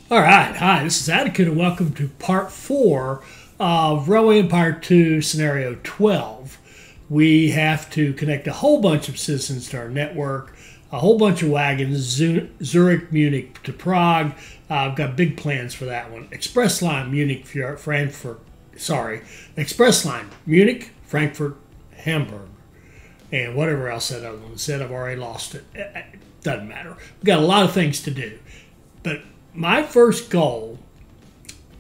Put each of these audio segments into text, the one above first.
All right, hi, this is Atticus, and welcome to part 4 of Railway Empire 2, Scenario 12. We have to connect a whole bunch of citizens to our network, a whole bunch of wagons, Zurich, Munich to Prague. I've got big plans for that one. Express line, Munich, Frankfurt, Express line, Munich, Frankfurt, Hamburg, and whatever else that other one said. I've already lost it. It doesn't matter. We've got a lot of things to do. But my first goal,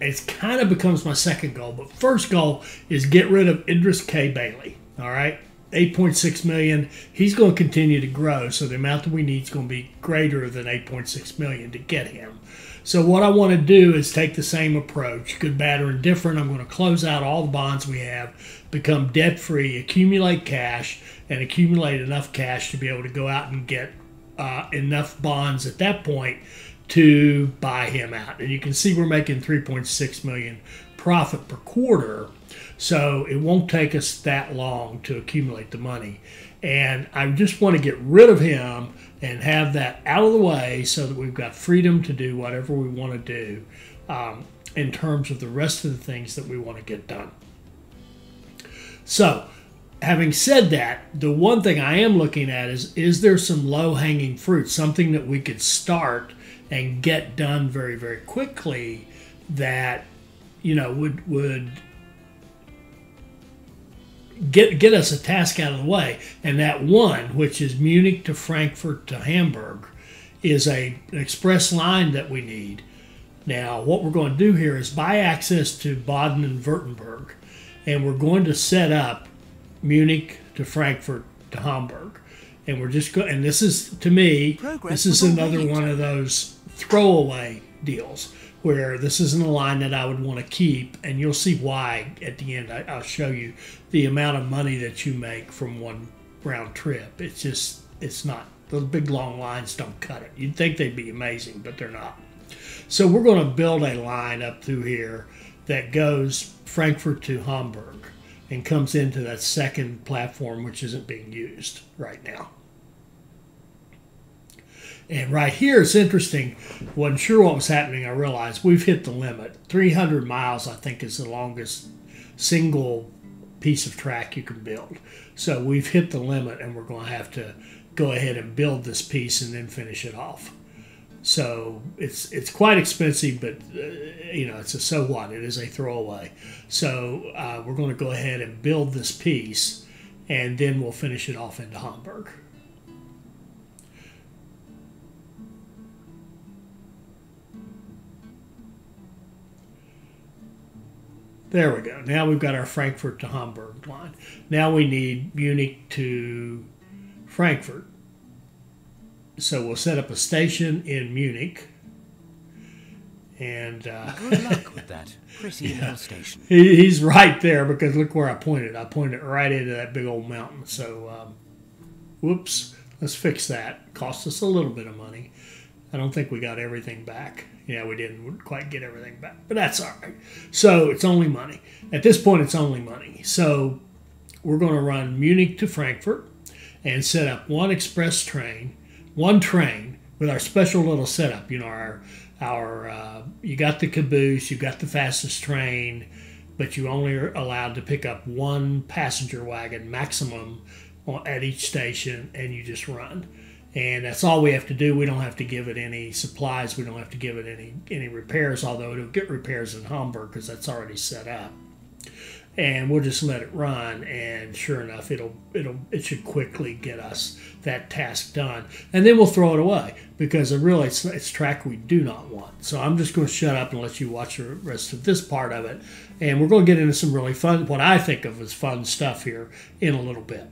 it kind of becomes my second goal, but first goal is get rid of Idris K. Bailey. All right, 8.6 million. He's going to continue to grow, so the amount that we need is going to be greater than 8.6 million to get him. So what I want to do is take the same approach, good, bad, or indifferent. I'm going to close out all the bonds we have, become debt-free, accumulate cash, and accumulate enough cash to be able to go out and get enough bonds at that point to buy him out. And you can see we're making 3.6 million profit per quarter, so it won't take us that long to accumulate the money. And I just want to get rid of him and have that out of the way so that we've got freedom to do whatever we want to do in terms of the rest of the things that we want to get done. So having said that, the one thing I am looking at is there some low-hanging fruit, something that we could start and get done very, very quickly that, you know, would get us a task out of the way. And that one, which is Munich to Frankfurt to Hamburg, is an express line that we need. Now, what we're going to do here is buy access to Baden and Württemberg, and we're going to set up Munich to Frankfurt to Hamburg. And we're just going, and this is, to me, this is another one of those throwaway deals where this isn't a line that I would want to keep, and you'll see why at the end. I'll show you the amount of money that you make from one round trip. It's not, those big long lines don't cut it. You'd think they'd be amazing, but they're not. So we're going to build a line up through here that goes Frankfurt to Hamburg and comes into that second platform, which isn't being used right now. And right here, it's interesting. Wasn't sure what was happening. I realized we've hit the limit. 300 miles, I think, is the longest single piece of track you can build. So we've hit the limit, and we're going to have to go ahead and build this piece and then finish it off. So it's quite expensive, but you know, it's a so what. It is a throwaway. So we're going to go ahead and build this piece, and then we'll finish it off into Hamburg. There we go. Now we've got our Frankfurt to Hamburg line. Now we need Munich to Frankfurt. So we'll set up a station in Munich. And good luck with that. Pretty little station. He's right there because look where I pointed. I pointed right into that big old mountain. So, whoops. Let's fix that. Cost us a little bit of money. I don't think we got everything back. Yeah, we didn't quite get everything back, but that's all right. So it's only money. At this point, it's only money. So we're going to run Munich to Frankfurt and set up one express train, one train with our special little setup. You know, you got the caboose, you got the fastest train, but you only are allowed to pick up one passenger wagon maximum at each station, and you just run. And that's all we have to do. We don't have to give it any supplies. We don't have to give it any repairs, although it'll get repairs in Hamburg because that's already set up. And we'll just let it run, and sure enough, it should quickly get us that task done. And then we'll throw it away because it's track we do not want. So I'm just going to shut up and let you watch the rest of this part of it. And we're going to get into some really fun, what I think of as fun stuff here in a little bit.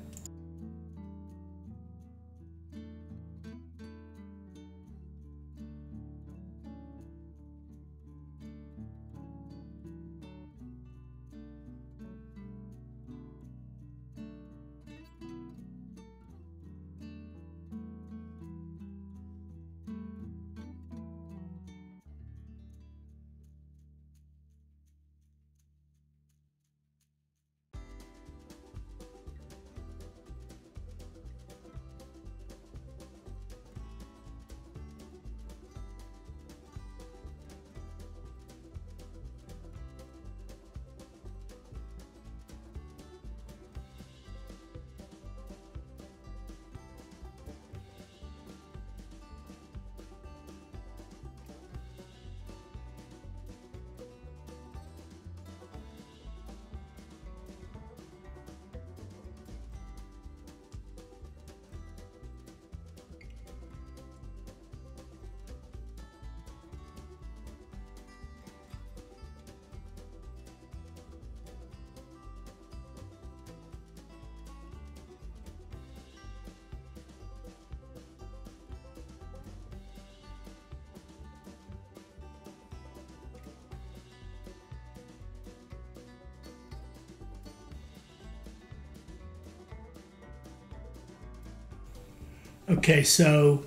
Okay, so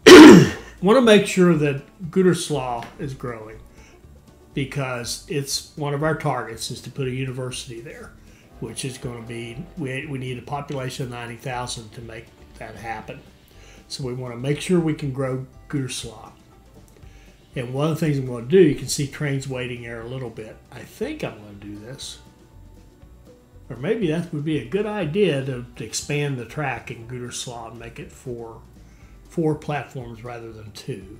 want to make sure that Gütersloh is growing because it's one of our targets is to put a university there, which is going to be, we need a population of 90,000 to make that happen. So we want to make sure we can grow Gütersloh. And one of the things I'm going to do, you can see trains waiting there a little bit. I think I'm going to do this. Or maybe that would be a good idea to expand the track in Gütersloh and make it four platforms rather than 2.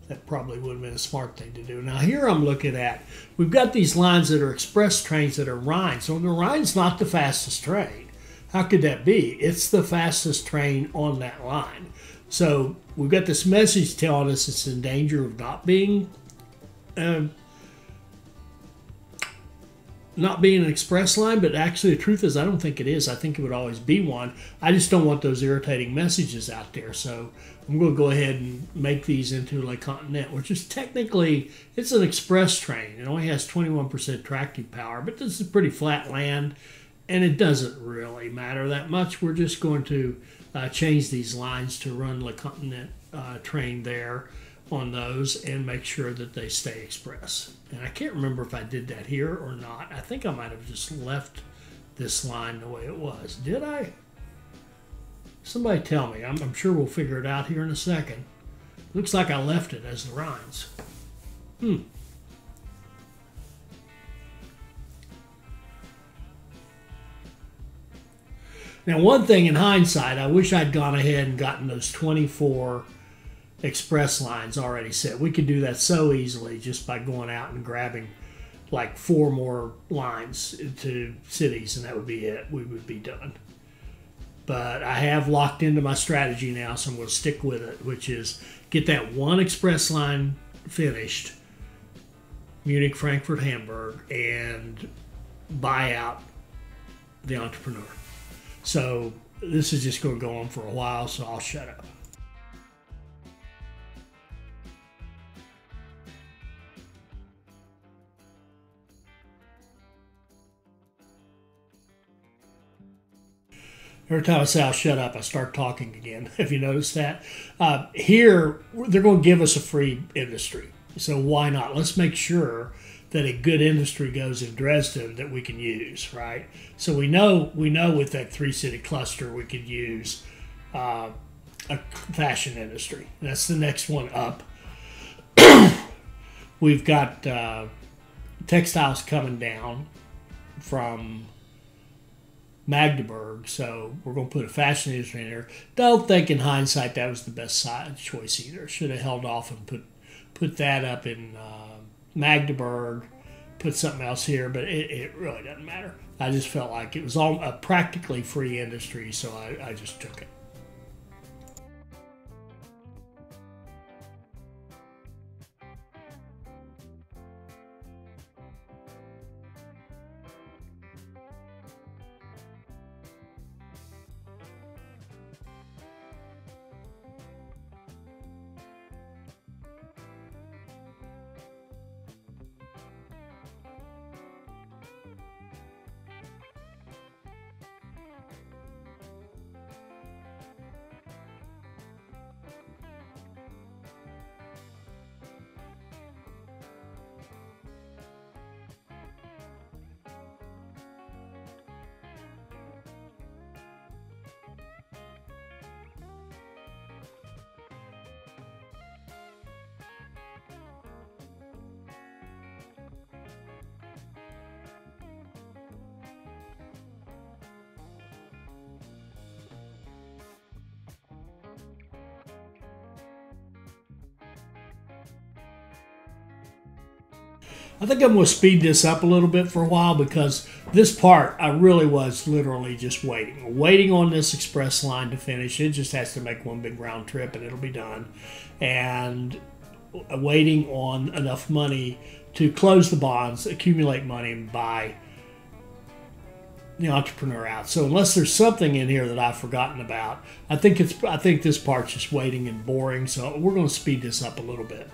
That probably would have been a smart thing to do. Now here I'm looking at, we've got these lines that are express trains that are Rhine. So the Rhine's not the fastest train. How could that be? It's the fastest train on that line. So we've got this message telling us it's in danger of not being an express line, but actually the truth is I don't think it is. I think it would always be one. I just don't want those irritating messages out there. So I'm going to go ahead and make these into Le Continent, which is technically, it's an express train. It only has 21% tractive power, but this is pretty flat land, and it doesn't really matter that much. We're just going to change these lines to run Le Continent train there on those and make sure that they stay express. And I can't remember if I did that here or not. I think I might have just left this line the way it was. Did I? Somebody tell me. I'm sure we'll figure it out here in a second. Looks like I left it as the Rhines. Now, one thing in hindsight, I wish I'd gone ahead and gotten those 24 express lines already set. We could do that so easily just by going out and grabbing like 4 more lines to cities, and that would be it. We would be done. But I have locked into my strategy now, so I'm going to stick with it, which is get that one express line finished, Munich, Frankfurt, Hamburg, and buy out the Entrepreneur. So this is just going to go on for a while, so I'll shut up. Every time I say I'll shut up, I start talking again. Have you noticed that? Here, they're going to give us a free industry. So why not? Let's make sure that a good industry goes in Dresden that we can use, right? So we know with that 3-city cluster we could use a fashion industry. That's the next one up. We've got textiles coming down from Magdeburg, so we're going to put a fashion industry in there. Don't think in hindsight that was the best choice either. Should have held off and put that up in Magdeburg, put something else here, but it really doesn't matter. I just felt like it was all a practically free industry, so I just took it. I think I'm going to speed this up a little bit for a while because this part I really was literally just waiting on this express line to finish. It just has to make one big round trip and it'll be done. And waiting on enough money to close the bonds, accumulate money, and buy the Entrepreneur out. So unless there's something in here that I've forgotten about, I think this part's just waiting and boring. So we're going to speed this up a little bit.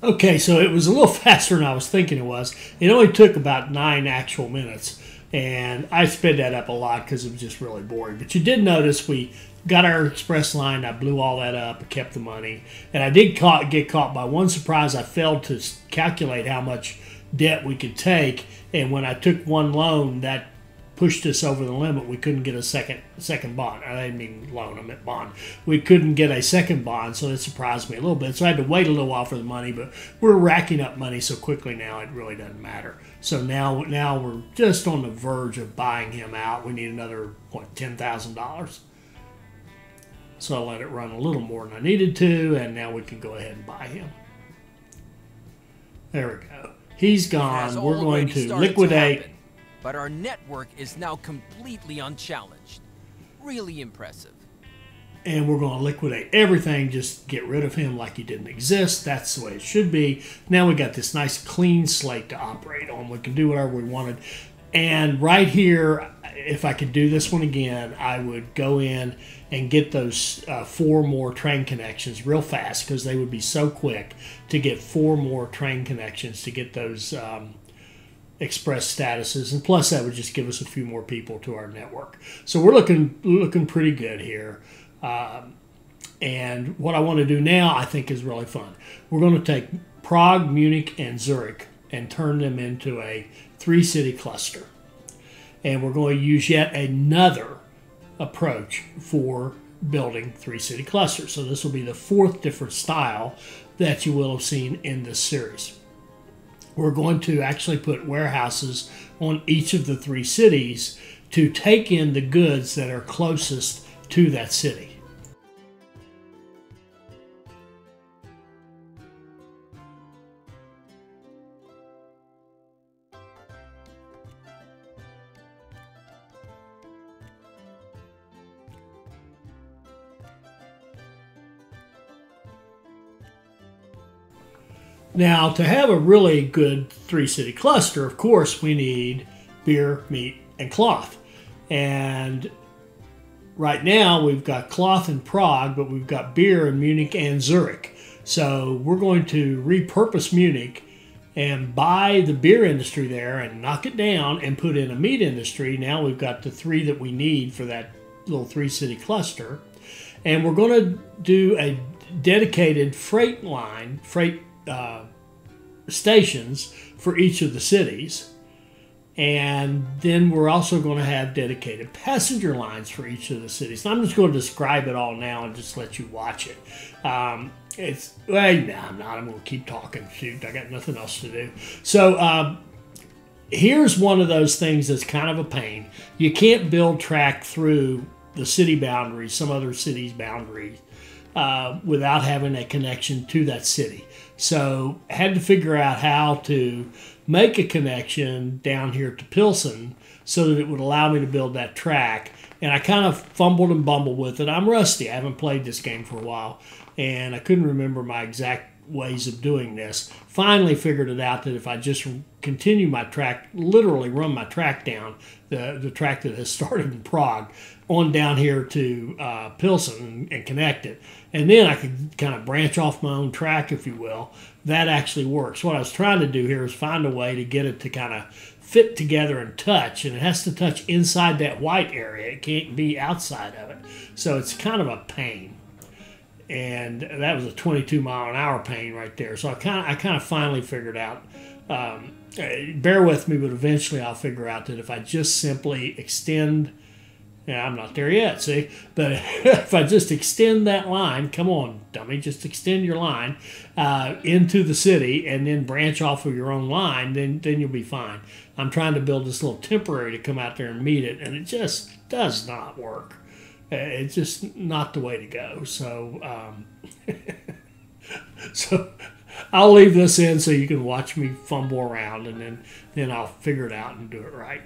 Okay, so it was a little faster than I was thinking it was. It only took about 9 actual minutes, and I sped that up a lot because it was just really boring. But you did notice we got our express line. I blew all that up, kept the money, and I did get caught by one surprise. I failed to calculate how much debt we could take, and when I took one loan, that pushed us over the limit. We couldn't get a second bond. I didn't mean loan, I meant bond. We couldn't get a second bond, so that surprised me a little bit. So I had to wait a little while for the money, but we're racking up money so quickly now it really doesn't matter. So now we're just on the verge of buying him out. We need another, $10,000. So I let it run a little more than I needed to, and now we can go ahead and buy him. There we go. He's gone. We're going to liquidate. But our network is now completely unchallenged. Really impressive. And we're going to liquidate everything, just get rid of him like he didn't exist. That's the way it should be. Now we got this nice clean slate to operate on. We can do whatever we wanted. And right here, if I could do this one again, I would go in and get those 4 more train connections real fast, because they would be so quick to get 4 more train connections to get those express statuses, and plus that would just give us a few more people to our network. So we're looking pretty good here. And what I want to do now, I think, is really fun. We're going to take Prague, Munich, and Zurich and turn them into a 3-city cluster. And we're going to use yet another approach for building 3-city clusters. So this will be the 4th different style that you will have seen in this series. We're going to actually put warehouses on each of the 3 cities to take in the goods that are closest to that city. Now, to have a really good 3-city cluster, of course, we need beer, meat, and cloth. And right now, we've got cloth in Prague, but we've got beer in Munich and Zurich. So we're going to repurpose Munich and buy the beer industry there and knock it down and put in a meat industry. Now we've got the 3 that we need for that little 3-city cluster. And we're going to do a dedicated freight stations for each of the cities, and then we're also going to have dedicated passenger lines for each of the cities. And I'm just going to describe it all now and just let you watch it. I'm going to keep talking. Shoot, I got nothing else to do. So here's one of those things that's kind of a pain. You can't build track through the city boundaries, some other city's boundaries, without having a connection to that city. So I had to figure out how to make a connection down here to Pilsen so that it would allow me to build that track. And I kind of fumbled and bumbled with it. I'm rusty. I haven't played this game for a while, and I couldn't remember my exact ways of doing this. Finally figured it out that if I just continue my track, literally run my track down, the track that has started in Prague, on down here to Pilsen and connect it. And then I could kind of branch off my own track, if you will. That actually works. What I was trying to do here is find a way to get it to kind of fit together and touch, and it has to touch inside that white area. It can't be outside of it. So it's kind of a pain. And that was a 22-mile-an-hour pain right there. So I kind of finally figured out, bear with me, but eventually I'll figure out that if I just simply extend, I'm not there yet, see? But if I just extend that line, come on, dummy, just extend your line into the city and then branch off of your own line, then you'll be fine. I'm trying to build this little temporary to come out there and meet it, and it just does not work. It's just not the way to go. So, so I'll leave this in so you can watch me fumble around, and then I'll figure it out and do it right.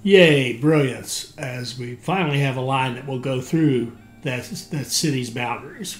Yay, brilliance, as we finally have a line that will go through that city's boundaries.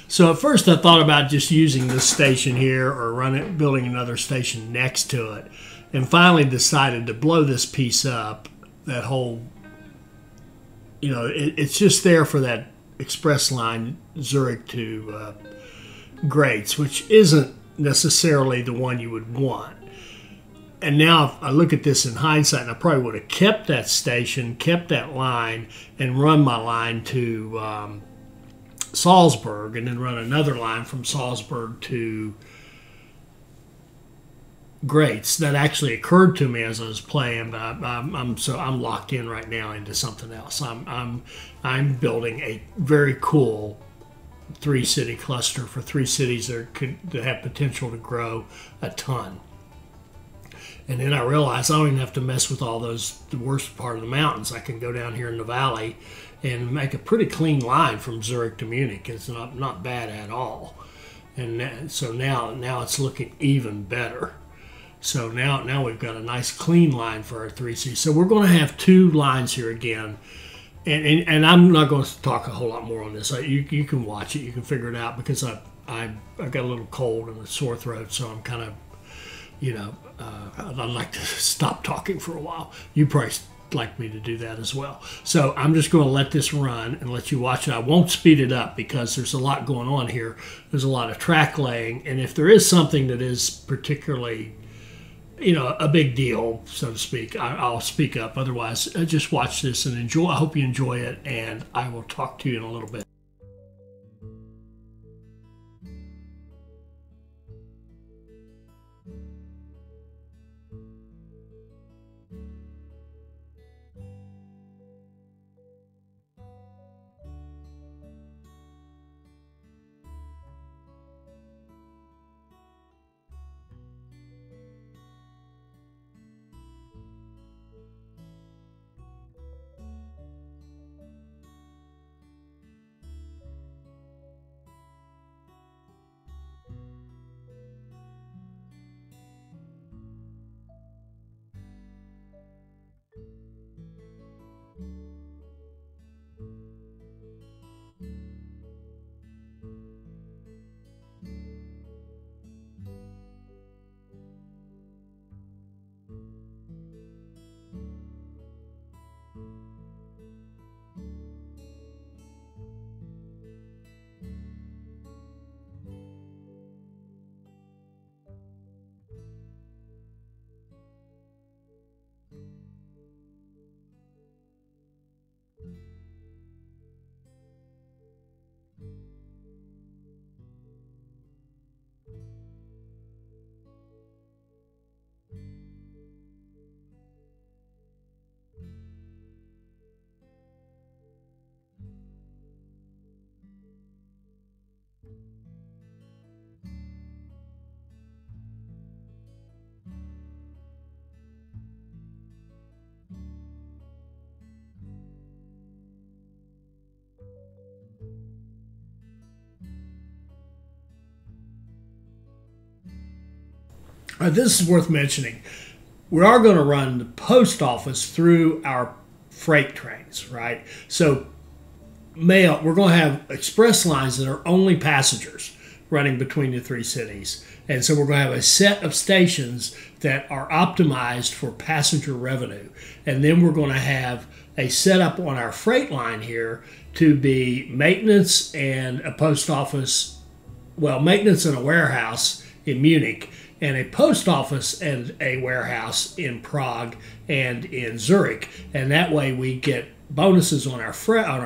So at first I thought about just using this station here or building another station next to it, and finally decided to blow this piece up. That whole, it's just there for that express line Zurich to Graz, which isn't necessarily the one you would want. And now if I look at this in hindsight, and I probably would have kept that station, kept that line, and run my line to Salzburg, and then run another line from Salzburg to Graz. That actually occurred to me as I was playing, but I'm locked in right now into something else. I'm building a very cool 3-city cluster for 3 cities that have potential to grow a ton. And then I realized I don't even have to mess with all those, the worst part of the mountains. I can go down here in the valley and make a pretty clean line from Zurich to Munich. It's not bad at all. And so now it's looking even better. So now we've got a nice clean line for our 3C. So we're going to have 2 lines here again. And I'm not going to talk a whole lot more on this. You can watch it. You can figure it out, because I've got a little cold and a sore throat. So I'm kind of, I'd like to stop talking for a while. You probably like me to do that as well. So I'm just going to let this run and let you watch it. I won't speed it up because there's a lot going on here. There's a lot of track laying. And if there is something that is particularly, a big deal, so to speak, I'll speak up. Otherwise, just watch this and enjoy. I hope you enjoy it, and I will talk to you in a little bit. This is worth mentioning. We are going to run the post office through our freight trains, right? So, mail. We're going to have express lines that are only passengers running between the three cities. And so we're going to have a set of stations that are optimized for passenger revenue. And then we're going to have a setup on our freight line here to be maintenance and a post office, well, maintenance and a warehouse in Munich, and a post office and a warehouse in Prague and in Zurich. And that way we get bonuses on our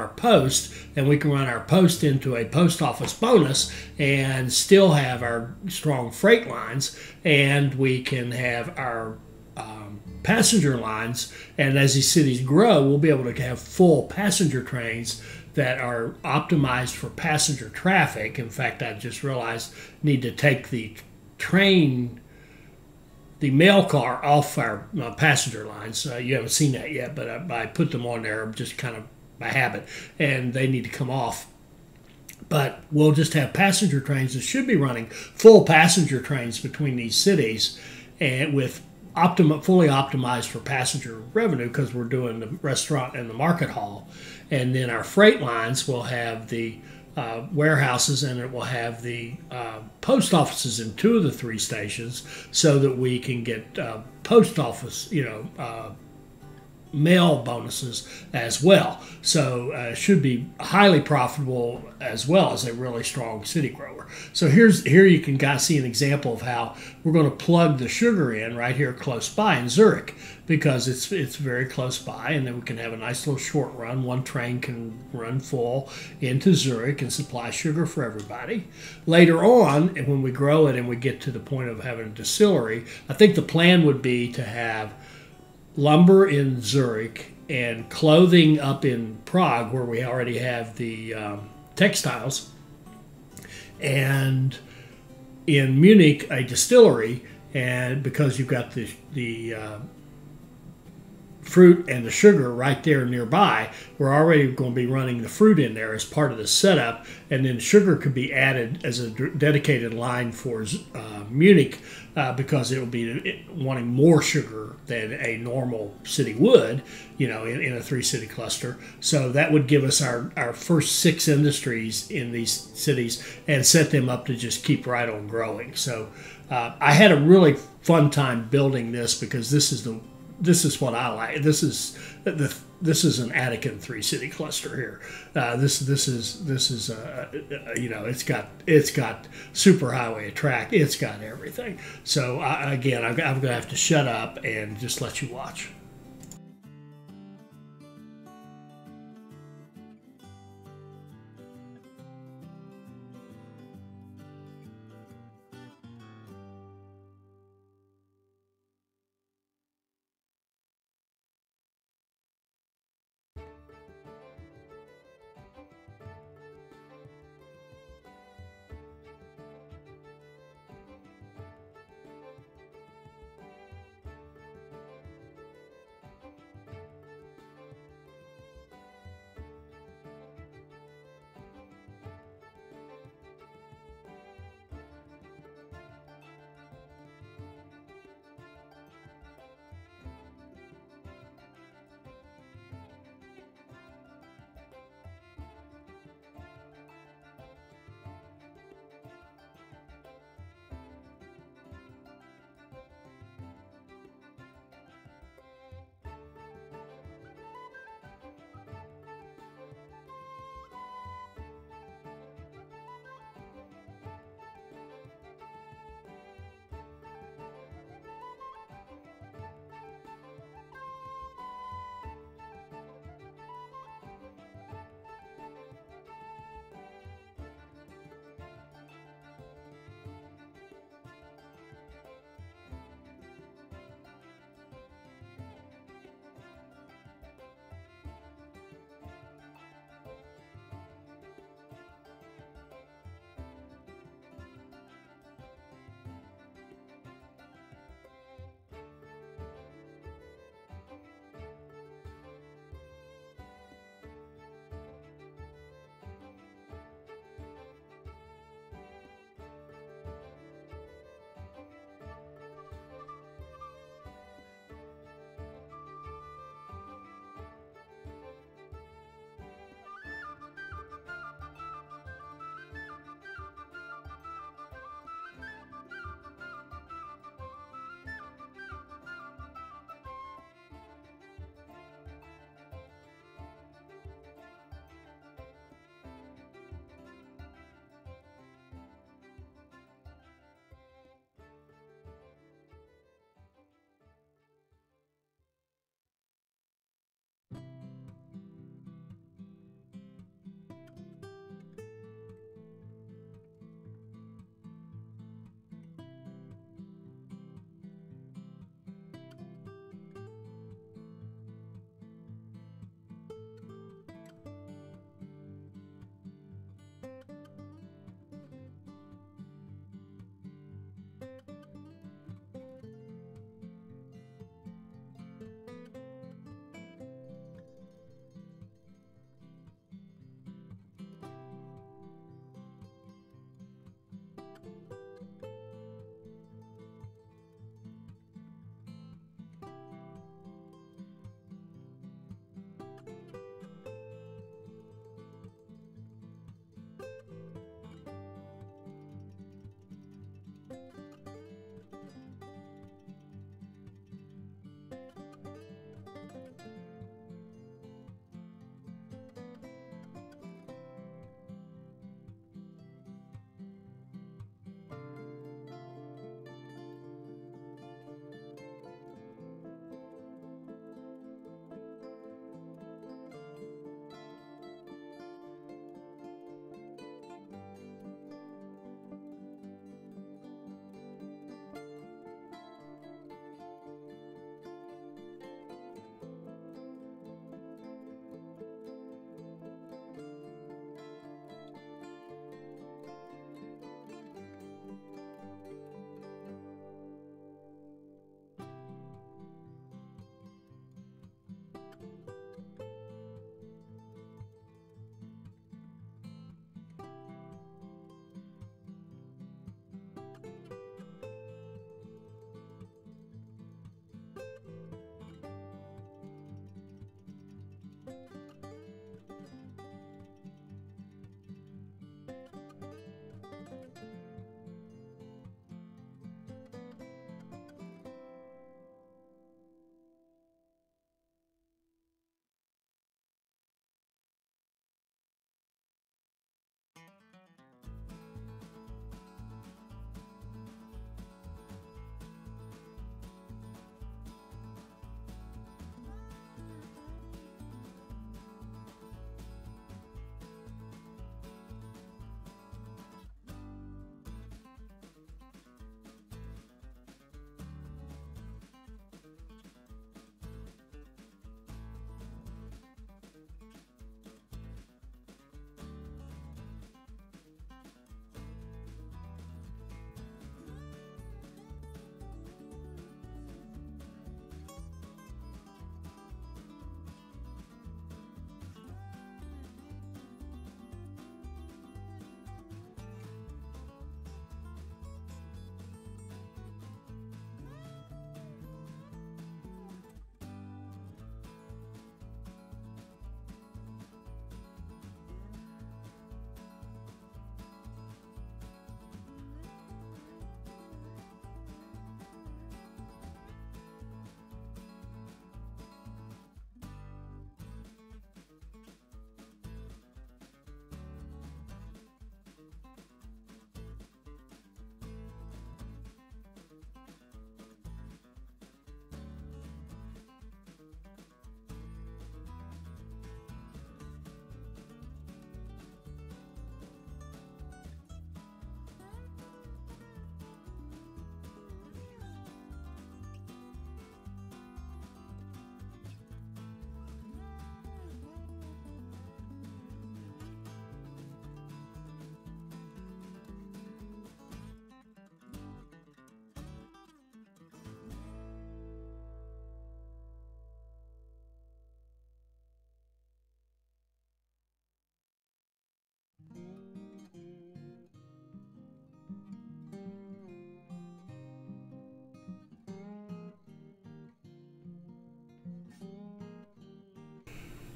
post, and we can run our post into a post office bonus and still have our strong freight lines, and we can have our passenger lines. And as these cities grow, we'll be able to have full passenger trains that are optimized for passenger traffic. In fact, I just realized need to take the mail car off our passenger lines. You haven't seen that yet, but I put them on there just kind of by habit, and they need to come off. But we'll just have passenger trains that should be running full passenger trains between these cities, and with fully optimized for passenger revenue, because we're doing the restaurant and the market hall. And then our freight lines will have the warehouses, and it will have the post offices in 2 of the 3 stations, so that we can get post office, mail bonuses as well. So it should be highly profitable as well as a really strong city grower. So here you can see an example of how we're going to plug the sugar in right here close by in Zurich, because it's very close by, and then we can have a nice little short run. One train can run full into Zurich and supply sugar for everybody. Later on, and when we grow it and we get to the point of having a distillery, I think the plan would be to have lumber in Zurich and clothing up in Prague, where we already have the textiles, and in Munich a distillery. And because you've got the fruit and the sugar right there nearby, we're already going to be running the fruit in there as part of the setup, and then sugar could be added as a dedicated line for Munich, because it will be wanting more sugar than a normal city would, in a 3-city cluster. So that would give us our first 6 industries in these cities and set them up to just keep right on growing. So I had a really fun time building this, because this is what I like. This is an Attican 3-city cluster here. This is it's got superhighway track. It's got everything. So I'm going to have to shut up and just let you watch.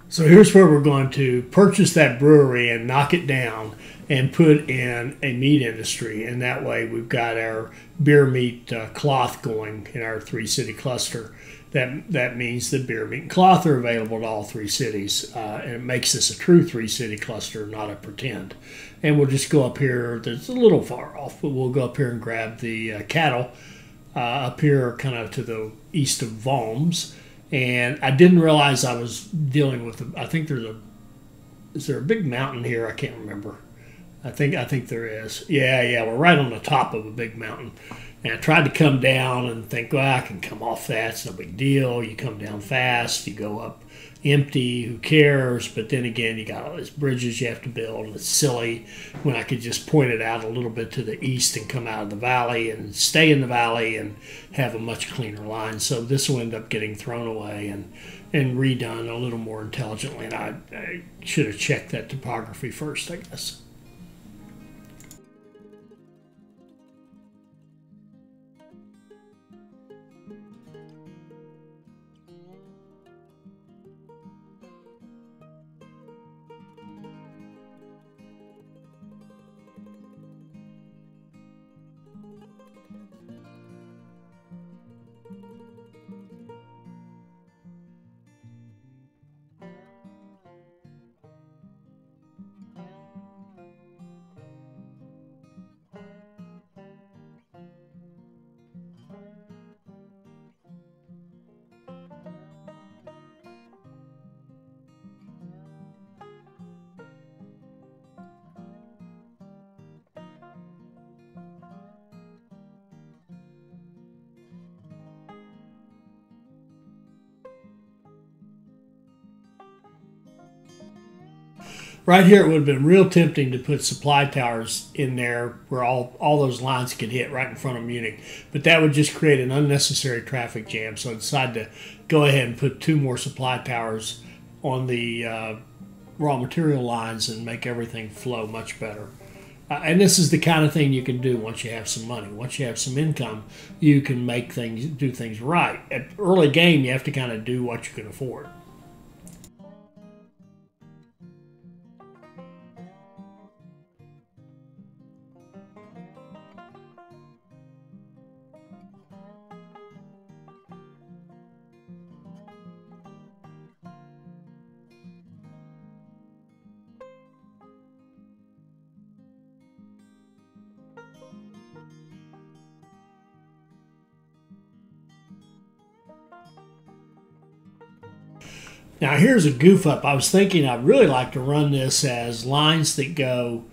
So here's where we're going to purchase that brewery and knock it down and put in a meat industry. And that way we've got our beer meat cloth going in our 3-city cluster. That means that beer, meat, and cloth are available to all 3 cities. And it makes this a true 3-city cluster, not a pretend. And we'll just go up here. That's a little far off, but we'll go up here and grab the cattle up here kind of to the east of Valms. And I didn't realize I was dealing with, I think is there a big mountain here? I can't remember. I think there is. Yeah, we're right on the top of a big mountain. And I tried to come down and think, well, I can come off that. It's no big deal. You come down fast. You go up empty. Who cares? But then again, you got all these bridges you have to build. And it's silly when I could just point it out a little bit to the east and come out of the valley and stay in the valley and have a much cleaner line. So this will end up getting thrown away and redone a little more intelligently. And I should have checked that topography first, I guess. Right here, it would have been real tempting to put supply towers in there where all those lines could hit right in front of Munich. But that would just create an unnecessary traffic jam. So I decided to go ahead and put 2 more supply towers on the raw material lines and make everything flow much better. And this is the kind of thing you can do once you have some money. Once you have some income, you can do things right. At early game, you have to kind of do what you can afford. Now here's a goof up. I was thinking I'd really like to run this as lines that go,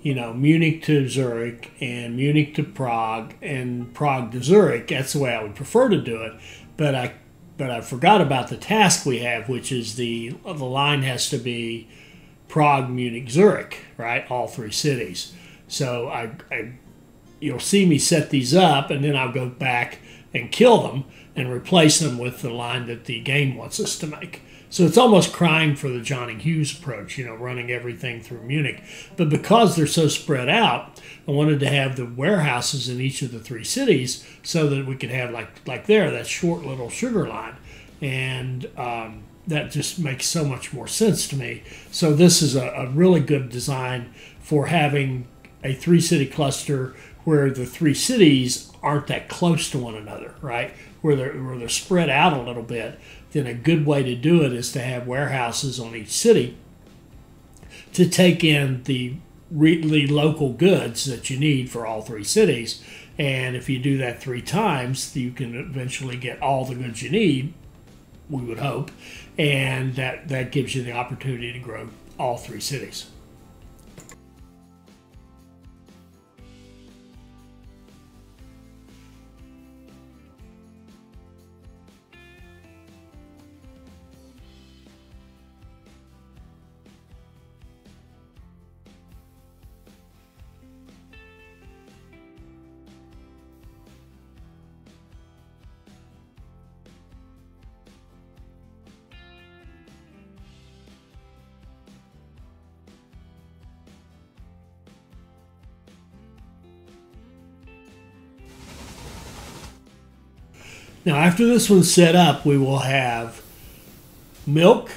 Munich to Zurich and Munich to Prague and Prague to Zurich. That's the way I would prefer to do it. But I forgot about the task we have, which is the line has to be Prague, Munich, Zurich, right? All 3 cities. So you'll see me set these up, and then I'll go back and kill them and replace them with the line that the game wants us to make. So it's almost crying for the Johnny Hughes approach, running everything through Munich. But because they're so spread out, I wanted to have the warehouses in each of the 3 cities so that we could have, like there, that short little sugar line. And that just makes so much more sense to me. So this is a really good design for having a 3-city cluster where the 3 cities aren't that close to one another, right? Where they're spread out a little bit. Then a good way to do it is to have warehouses on each city to take in the really local goods that you need for all 3 cities. And if you do that 3 times, you can eventually get all the goods you need, we would hope. And that gives you the opportunity to grow all 3 cities. Now, after this one's set up, we will have milk,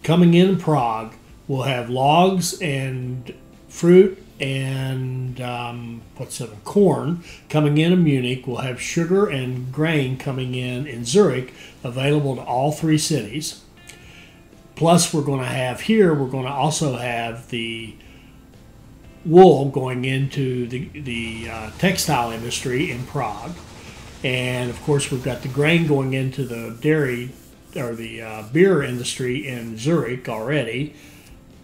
coming in Prague, we'll have logs and fruit and corn coming in Munich. We'll have sugar and grain coming in Zurich, available to all three cities. Plus, we're going to also have the wool going into the textile industry in Prague. And of course, we've got the grain going into the dairy or the beer industry in Zurich already.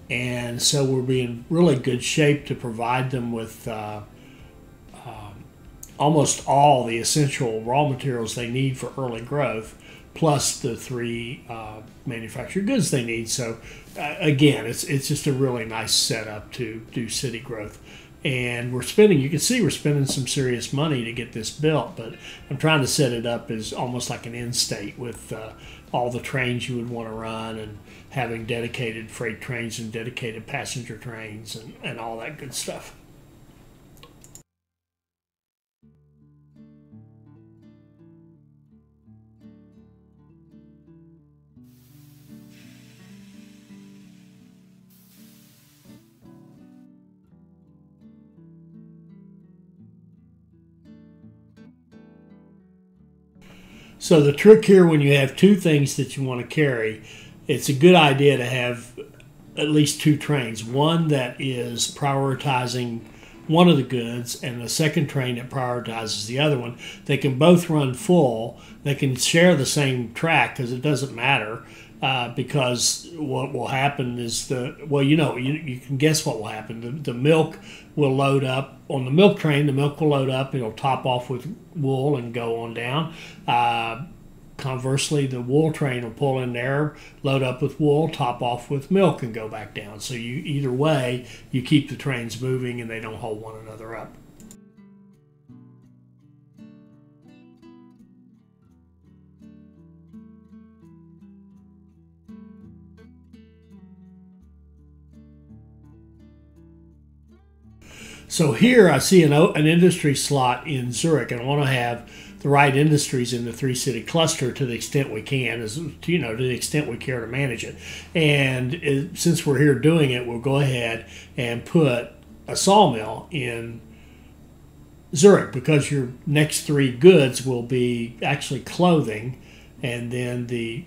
And so we'll be in really good shape to provide them with almost all the essential raw materials they need for early growth, plus the three manufactured goods they need. So again, it's just a really nice setup to do city growth. And you can see we're spending some serious money to get this built, but I'm trying to set it up as almost like an end state with all the trains you would want to run, and having dedicated freight trains and dedicated passenger trains and all that good stuff. So the trick here, when you have two things that you want to carry, it's a good idea to have at least two trains. One that is prioritizing one of the goods and the second train that prioritizes the other one. They can both run full. They can share the same track because it doesn't matter. Because what will happen is you can guess what will happen. The milk will load up on the milk train. The milk will load up. It'll top off with wool and go on down. Conversely, the wool train will pull in there, load up with wool, top off with milk, and go back down. So either way, you keep the trains moving and they don't hold one another up. So here I see an industry slot in Zurich, and I want to have the right industries in the three-city cluster to the extent we can, to the extent we care to manage it. And since we're here doing it, we'll go ahead and put a sawmill in Zurich, because your next three goods will be actually clothing, and then the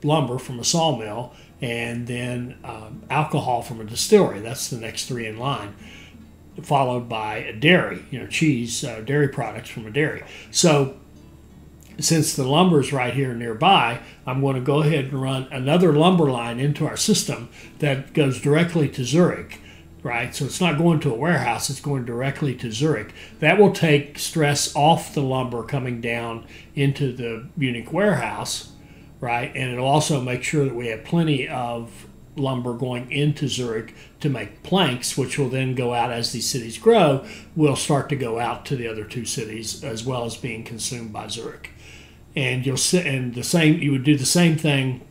lumber from a sawmill, and then alcohol from a distillery. That's the next three in line, followed by a dairy, cheese, dairy products from a dairy. So since the lumber is right here nearby, I'm going to go ahead and run another lumber line into our system that goes directly to Zurich, right? So it's not going to a warehouse, it's going directly to Zurich. That will take stress off the lumber coming down into the Munich warehouse, right? And it'll also make sure that we have plenty of lumber going into Zurich to make planks, which will then go out as these cities grow, will start to go out to the other two cities as well as being consumed by Zurich. And you would do the same thing.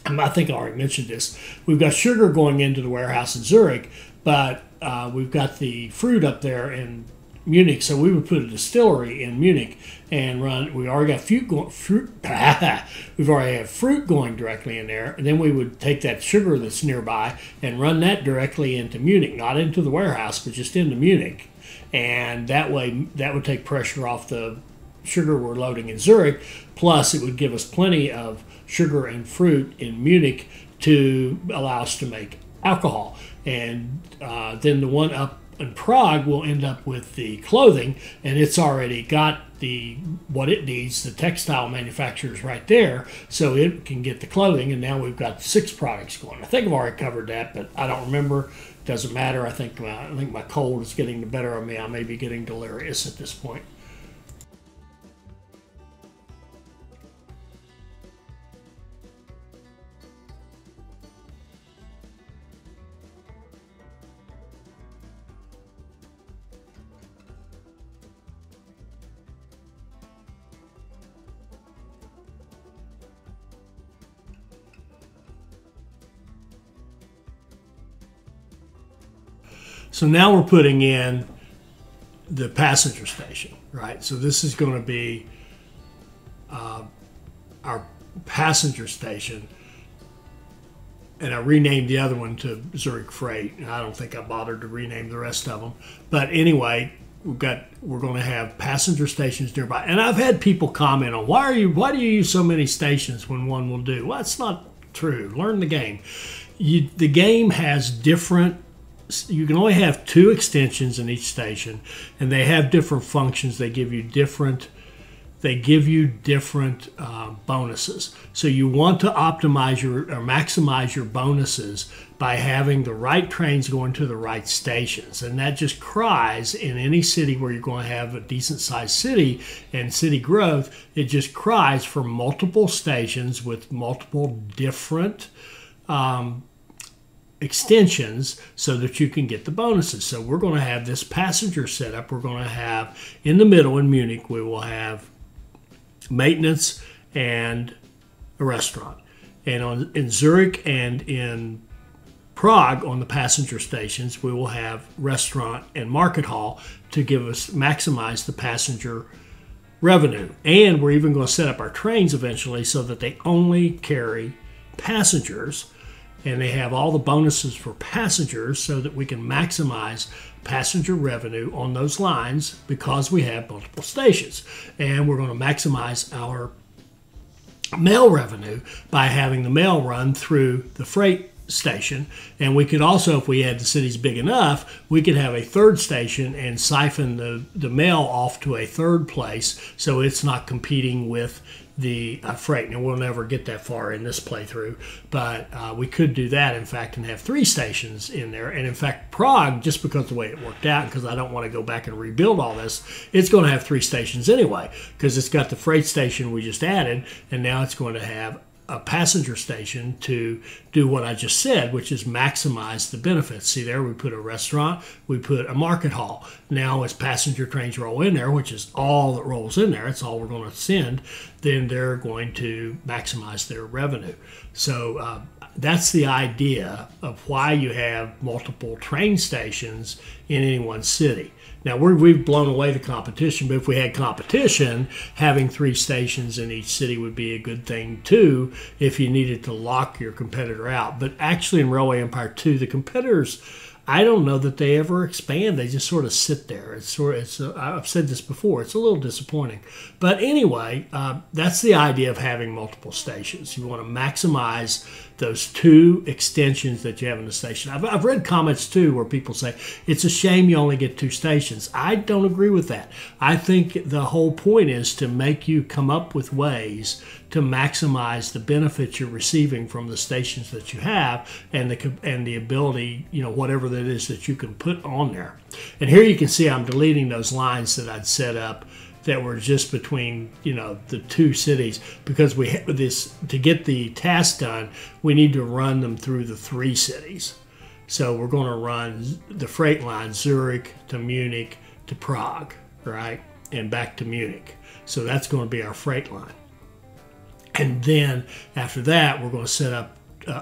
I think I already mentioned this. We've got sugar going into the warehouse in Zurich, but we've got the fruit up there in Munich, so we would put a distillery in Munich and run. We already got we've already have fruit going directly in there, and then we would take that sugar that's nearby and run that directly into Munich, not into the warehouse, but just into Munich. And that way, that would take pressure off the sugar we're loading in Zurich. Plus, it would give us plenty of sugar and fruit in Munich to allow us to make alcohol. And then the one up in Prague will end up with the clothing, and it's already got what it needs, the textile manufacturers right there, so it can get the clothing. And now we've got 6 products going. I think I've already covered that, but I don't remember. Doesn't matter. I think my cold is getting the better of me. I may be getting delirious at this point. So now we're putting in the passenger station, right? So this is going to be our passenger station. and I renamed the other one to Zurich Freight. I don't think I bothered to rename the rest of them. But anyway, we're going to have passenger stations nearby. And I've had people comment on why do you use so many stations when one will do? Well, that's not true. Learn the game. The game has different. You can only have 2 extensions in each station, and they have different functions. They give you different bonuses. So you want to optimize or maximize your bonuses by having the right trains going to the right stations. And that just cries in any city where you're going to have a decent sized city and city growth. It just cries for multiple stations with multiple different extensions so that you can get the bonuses. So we're going to have this passenger setup. We're going to have in the middle in Munich, we will have maintenance and a restaurant. And in Zurich and in Prague on the passenger stations, we will have restaurant and market hall to maximize the passenger revenue. And we're even going to set up our trains eventually so that they only carry passengers, and they have all the bonuses for passengers so that we can maximize passenger revenue on those lines because we have multiple stations. And we're going to maximize our mail revenue by having the mail run through the freight station. And we could also, if we had the cities big enough, we could have a third station and siphon the mail off to a third place so it's not competing with the freight. And we'll never get that far in this playthrough, but we could do that, in fact, and have 3 stations in there. And in fact, Prague, just because of the way it worked out, because I don't want to go back and rebuild all this, it's going to have 3 stations anyway, because it's got the freight station we just added, and now it's going to have a passenger station to do what I just said, which is maximize the benefits. See there, we put a restaurant, we put a market hall. Now as passenger trains roll in there, which is all that rolls in there, it's all we're going to send, then they're going to maximize their revenue. So that's the idea of why you have multiple train stations in any one city. Now, we've blown away the competition, but if we had competition, having 3 stations in each city would be a good thing, too, if you needed to lock your competitor out. But actually, in Railway Empire 2, the competitors, I don't know that they ever expand. They just sort of sit there. I've said this before. It's a little disappointing. But anyway, that's the idea of having multiple stations. You want to maximize those 2 extensions that you have in the station. I've read comments, too, where people say, it's a shame you only get 2 stations. I don't agree with that. I think the whole point is to make you come up with ways to maximize the benefits you're receiving from the stations that you have and the ability, whatever that is that you can put on there. And here you can see I'm deleting those lines that I'd set up that were just between, the 2 cities, because we have this, to get the task done, we need to run them through the 3 cities. So we're going to run the freight line Zurich to Munich to Prague, right? And back to Munich. So that's going to be our freight line. And then after that, we're going to set up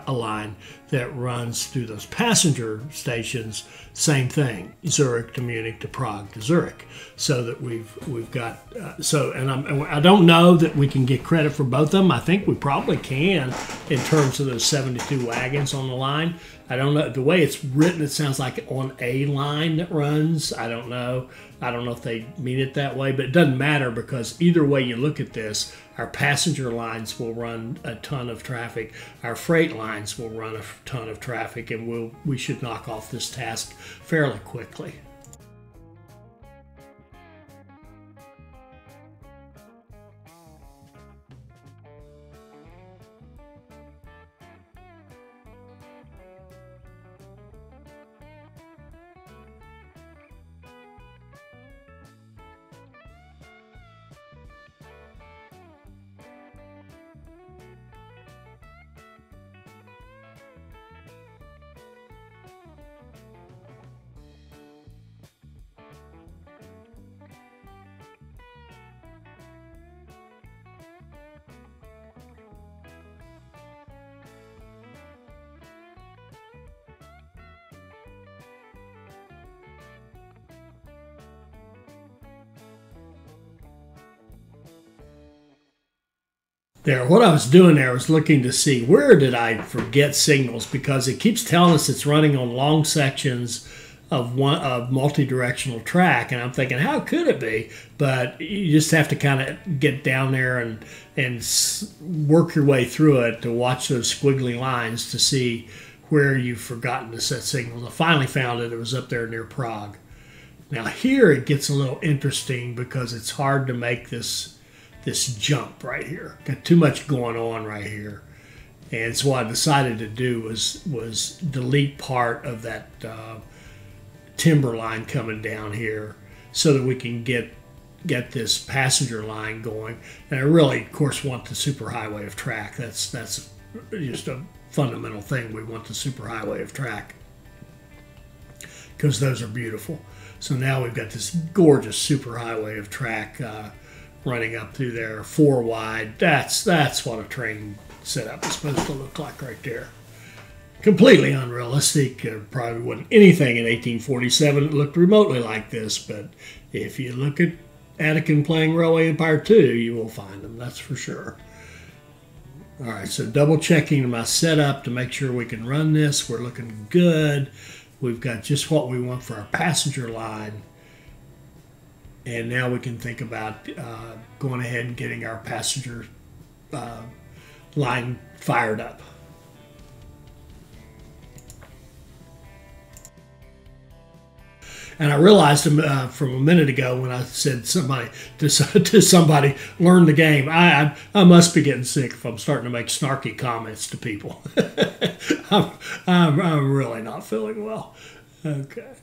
a line that runs through those passenger stations. Same thing, Zurich to Munich to Prague to Zurich, so that we've got I don't know that we can get credit for both of them. I think we probably can in terms of those 72 wagons on the line. I don't know, the way it's written, it sounds like on a line that runs. I don't know if they mean it that way, but it doesn't matter, because either way you look at this, our passenger lines will run a ton of traffic. Our freight lines will run a ton of traffic, and we should knock off this task fairly quickly. there. What I was doing there was looking to see where did I forget signals, because it keeps telling us it's running on long sections of multi-directional track, and I'm thinking, how could it be? But you just have to kind of get down there and work your way through it to watch those squiggly lines to see where you've forgotten to set signals. I finally found it. It was up there near Prague. Now here it gets a little interesting because it's hard to make this jump right here. Got too much going on right here. And so what I decided to do was delete part of that timber line coming down here so that we can get this passenger line going. And I really, of course, want the superhighway of track. That's just a fundamental thing. We want the superhighway of track because those are beautiful. So now we've got this gorgeous superhighway of track running up through there, 4 wide. That's what a train setup is supposed to look like right there. Completely unrealistic. There probably wasn't anything in 1847 that looked remotely like this, but if you look at Anakin playing Railway Empire 2, you will find them, that's for sure. All right, so double checking my setup to make sure we can run this. We're looking good. We've got just what we want for our passenger line. And now we can think about going ahead and getting our passenger line fired up. And I realized from a minute ago when I said to somebody, learn the game. I must be getting sick if I'm starting to make snarky comments to people. I'm really not feeling well. Okay.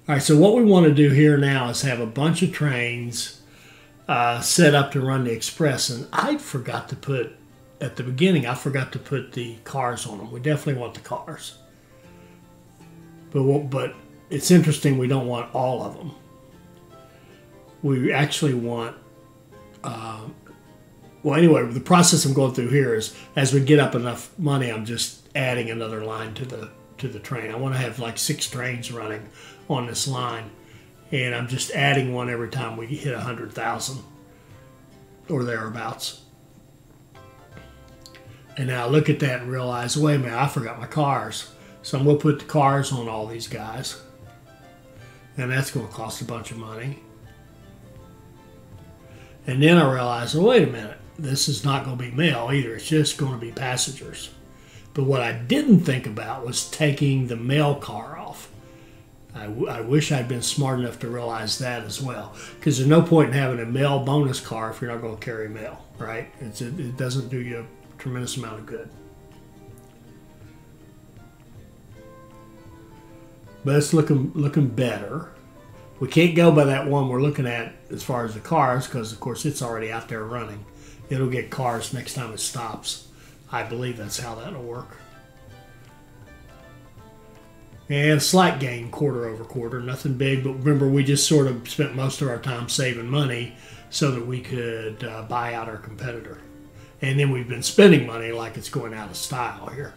All right, so what we want to do here now is have a bunch of trains set up to run the express. And I forgot to put, at the beginning, I forgot to put the cars on them. We definitely want the cars. But it's interesting, we don't want all of them. We actually want, well, anyway, the process I'm going through here is as we get up enough money, I'm just adding another line to the train. I want to have like 6 trains running on this line, and I'm just adding one every time we hit 100,000 or thereabouts. And now I look at that and realize, wait a minute, I forgot my cars. So I'm going to put the cars on all these guys. And that's going to cost a bunch of money. And then I realized, well, wait a minute, this is not going to be mail either. It's just going to be passengers. But what I didn't think about was taking the mail car off. I wish I'd been smart enough to realize that as well. Because there's no point in having a mail bonus car if you're not going to carry mail, right? It doesn't do you a tremendous amount of good. But it's looking better. We can't go by that one we're looking at as far as the cars because, of course, it's already out there running. It'll get cars next time it stops. I believe that's how that'll work. And a slight gain quarter over quarter, nothing big. But remember, we just sort of spent most of our time saving money so that we could buy out our competitor. And then we've been spending money like it's going out of style here.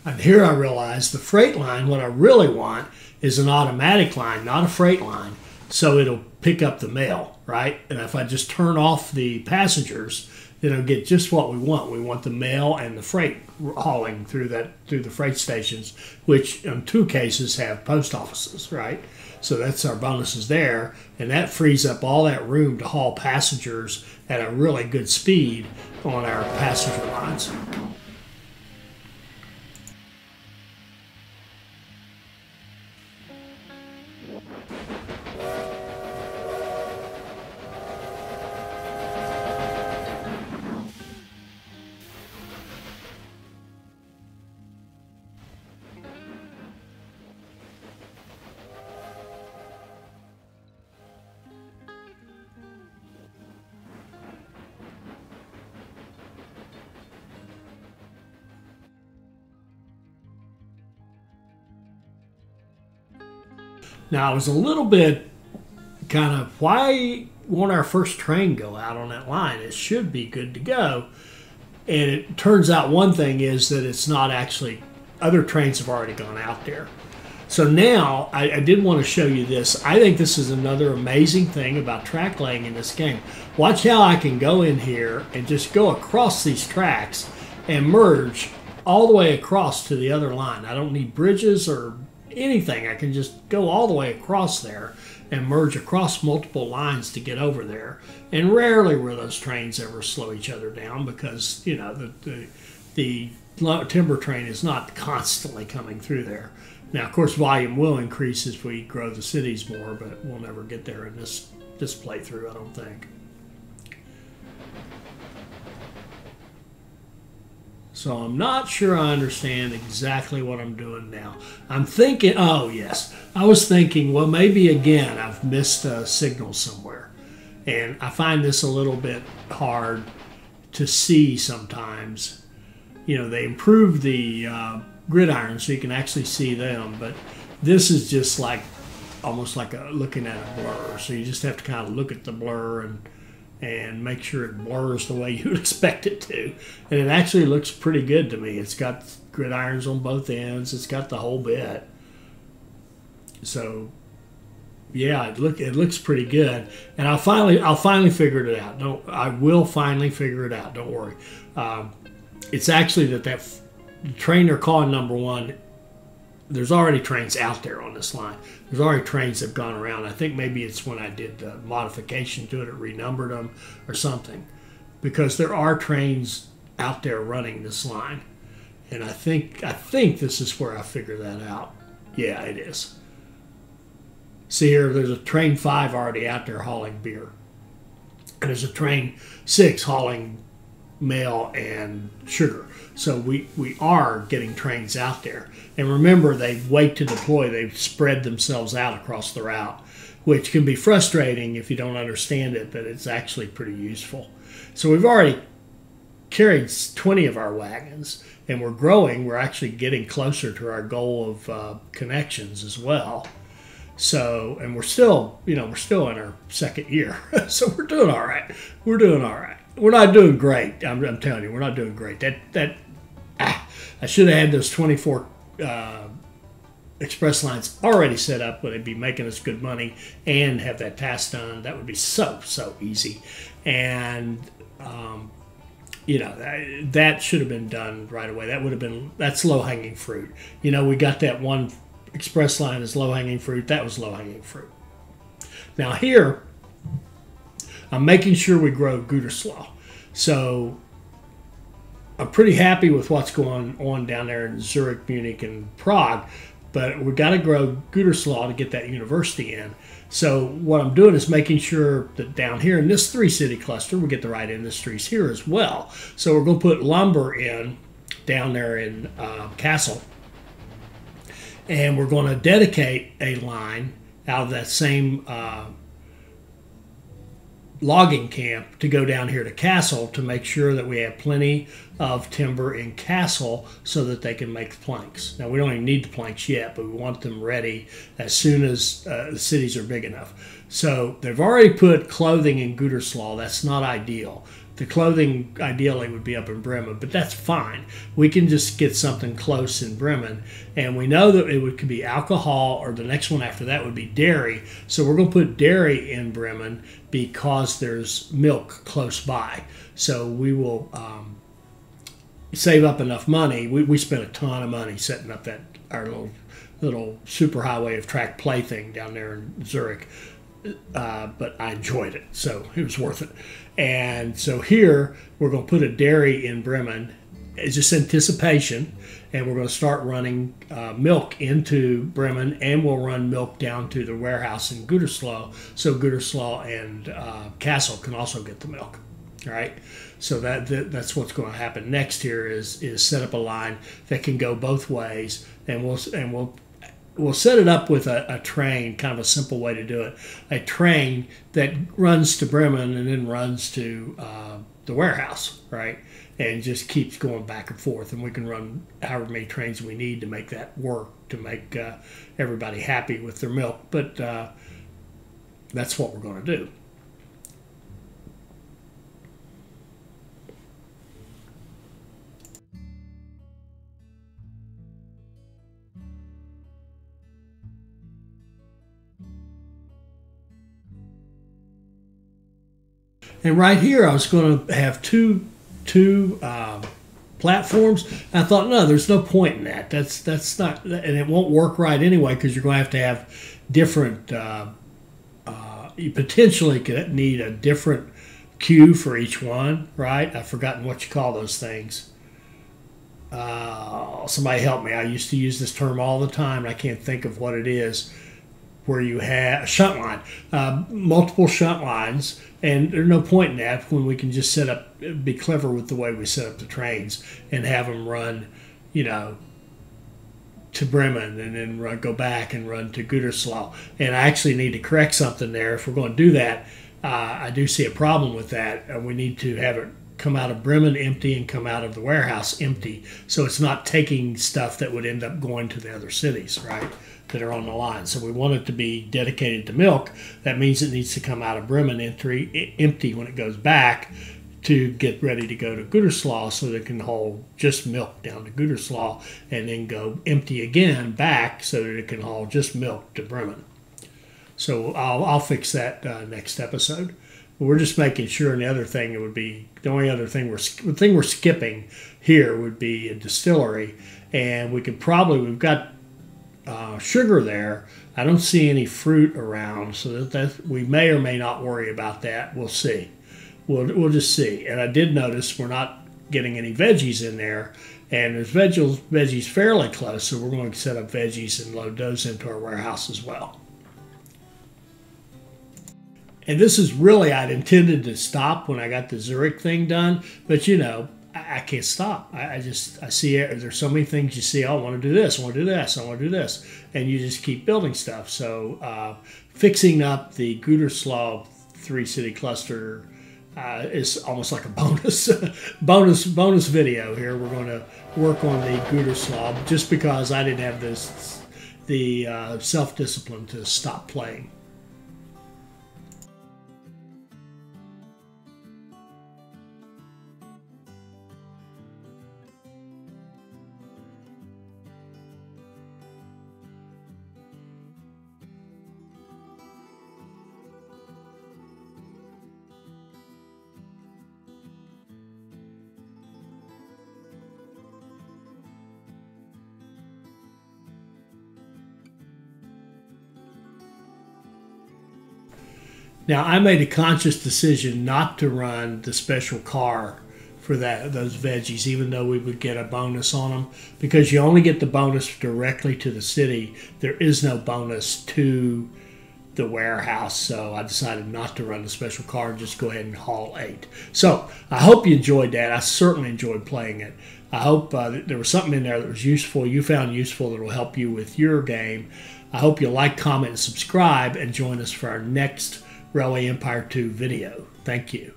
And here I realized the freight line, what I really want is an automatic line, not a freight line. So it'll pick up the mail, right? And if I just turn off the passengers, then it'll get just what we want. We want the mail and the freight hauling through the freight stations, which in 2 cases have post offices, right? So that's our bonuses there. And that frees up all that room to haul passengers at a really good speed on our passenger lines. Now, I was a little bit kind of, why won't our first train go out on that line? It should be good to go. And it turns out one thing is that it's not actually, other trains have already gone out there. So now, I did want to show you this. I think this is another amazing thing about track laying in this game. Watch how I can go in here and just go across these tracks and merge all the way across to the other line. I don't need bridges or anything. I can just go all the way across there and merge across multiple lines to get over there. And rarely will those trains ever slow each other down because, you know, the timber train is not constantly coming through there. Now, of course, volume will increase as we grow the cities more, but we'll never get there in this playthrough, I don't think. So I'm not sure I understand exactly what I'm doing now. I'm thinking, oh yes, I was thinking, well, maybe again I've missed a signal somewhere. And I find this a little bit hard to see sometimes. You know, they improved the gridirons so you can actually see them, but this is just like, almost like looking at a blur. So you just have to kind of look at the blur and make sure it blurs the way you would expect it to. And it actually looks pretty good to me. It's got gridirons on both ends. It's got the whole bit. So yeah, it looks pretty good. And I'll finally figure it out. I will finally figure it out. Don't worry. It's actually that train they're calling number one, there's already trains out there on this line. There's already trains that have gone around. I think maybe it's when I did the modification to it, it renumbered them or something. Because there are trains out there running this line. And I think this is where I figured that out. Yeah, it is. See here, there's a train 5 already out there hauling beer. And there's a train 6 hauling mail and sugar. So we are getting trains out there. And remember, they wait to deploy. They spread themselves out across the route, which can be frustrating if you don't understand it, but it's actually pretty useful. So we've already carried 20 of our wagons, and we're growing. We're actually getting closer to our goal of connections as well. So, and we're still in our 2nd year. So we're doing all right. We're doing all right. We're not doing great. I'm telling you, we're not doing great. I should have had those 24 express lines already set up where they'd be making us good money and have that task done. That would be so easy. And, you know, that should have been done right away. That's low-hanging fruit. You know, we got that one express line as low-hanging fruit. That was low-hanging fruit. Now here, I'm making sure we grow Gütersloh. So I'm pretty happy with what's going on down there in Zurich, Munich, and Prague, but we've got to grow Gütersloh to get that university in. So what I'm doing is making sure that down here in this 3-city cluster, we get the right industries here as well. So we're going to put lumber in down there in Kassel, and we're going to dedicate a line out of that same logging camp to go down here to Kassel to make sure that we have plenty of timber in Kassel so that they can make planks. Now, we don't even need the planks yet, but we want them ready as soon as the cities are big enough. So they've already put clothing in Gütersloh. That's not ideal. The clothing ideally would be up in Bremen, but that's fine. We can just get something close in Bremen, and we know that it could be alcohol, or the next one after that would be dairy. So we're going to put dairy in Bremen because there's milk close by. So we will save up enough money. We spent a ton of money setting up our little superhighway of track plaything down there in Zurich. But I enjoyed it, so it was worth it. And so here we're going to put a dairy in Bremen. It's just anticipation, and we're going to start running milk into Bremen, and we'll run milk down to the warehouse in Gütersloh, so Gütersloh and Kassel can also get the milk. All right, so that's what's going to happen next here is set up a line that can go both ways, and we'll set it up with a train, kind of a simple way to do it. A train that runs to Bremen and then runs to the warehouse, right? and just keeps going back and forth. And we can run however many trains we need to make that work, to make everybody happy with their milk. But that's what we're going to do. And right here, I was going to have two platforms. I thought, no, there's no point in that. That's not, and it won't work right anyway, because you're going to have different. You potentially could need a different queue for each one, right? I've forgotten what you call those things. Somebody help me. I used to use this term all the time, and I can't think of what it is. Where you have a shunt line, multiple shunt lines, and there's no point in that when we can just set up, be clever with the way we set up the trains and have them run, you know, to Bremen and then go back and run to Gütersloh. And I actually need to correct something there. If we're going to do that, I do see a problem with that. We need to have it come out of Bremen empty and come out of the warehouse empty, so it's not taking stuff that would end up going to the other cities, right, that are on the line. So we want it to be dedicated to milk. That means it needs to come out of Bremen empty when it goes back to get ready to go to Gütersloh, so that it can haul just milk down to Gütersloh and then go empty again back so that it can haul just milk to Bremen. So I'll fix that next episode. But we're just making sure. And the other thing, it would be the only other thing we're skipping here would be a distillery, and we've got sugar there. I don't see any fruit around, so that we may or may not worry about that. We'll see. We'll just see. And I did notice we're not getting any veggies in there, and there's veggies fairly close, so we're going to set up veggies and load those into our warehouse as well. And this is really, I'd intended to stop when I got the Zurich thing done, but you know, I can't stop. I see it. There's so many things you see. Oh, I want to do this. I want to do this. I want to do this. And you just keep building stuff. So fixing up the Gütersloh 3-city cluster is almost like a bonus video here. We're going to work on the Gütersloh just because I didn't have the self-discipline to stop playing. Now, I made a conscious decision not to run the special car for those veggies, even though we would get a bonus on them, because you only get the bonus directly to the city. There is no bonus to the warehouse, so I decided not to run the special car and just go ahead and haul 8. So I hope you enjoyed that. I certainly enjoyed playing it. I hope that there was something in there that was useful, you found useful, that will help you with your game. I hope you'll like, comment, and subscribe, and join us for our next Railway Empire 2 video. Thank you.